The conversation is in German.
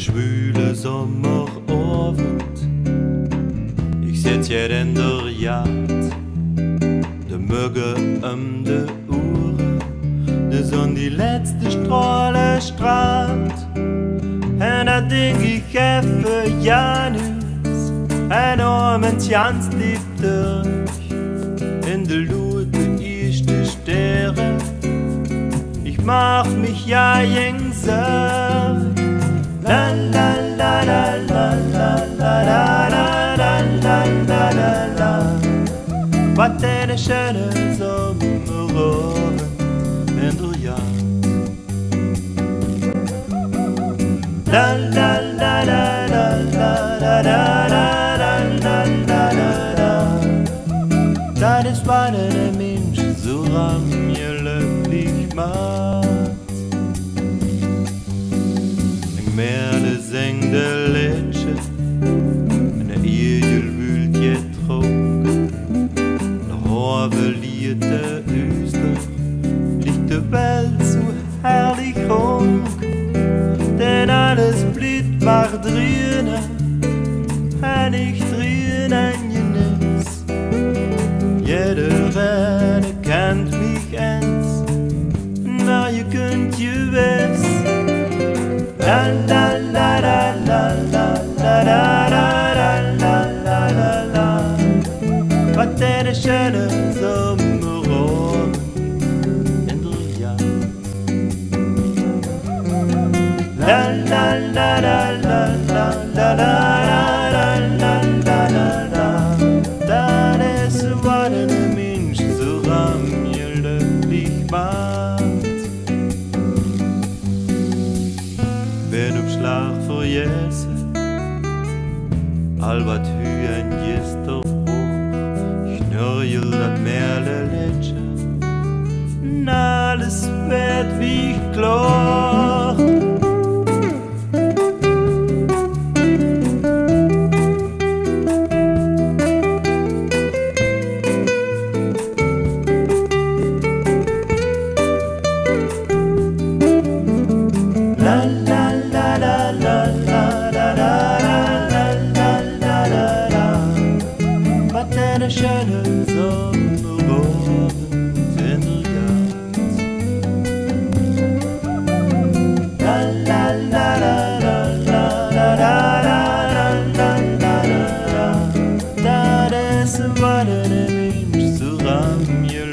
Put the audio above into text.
Schwüle Sommerabend, ich sitz hier in der Jagd, de Möge de Uhr, de Sonne die letzte Strahle strahlt, en da denk ich für Janus, ein Abend ganz lieb durch, in de Lute erste Sterne, ich mach mich ja jengser. La la la la la la la la la la la la la. Wat een schöne Sommerabend in der Jagd. La la la la la la la la la la la la la. Dat is wat een Mensch so an mir glücklich macht. Merde seng de Letsche, en der Egel wühlt jet trunk. Der Horve liert der Öster, liegt de Welt so herrlich runk. Denn alles blüht macht drinnen, en ich drin ein Genuss. Jede Rede kennt mich eins, na je könnt je wissen. La la la la la la la la la la la la la. Wat een schöne Sommerabend in der Jagd. La la la la la la la la la la la la la. Dat is wat een Mensch so an mir glücklich macht. Wenn op Schlag vergessen, all wat hyen gester hoch, schnörjel dat Merle Letsche, alles wird wie klar. La la la la la la la la la la la la. Wat een schöne Sommerabend in der Jagd. La la la la la la la la la la la. Dat is wat een Mensch so an mir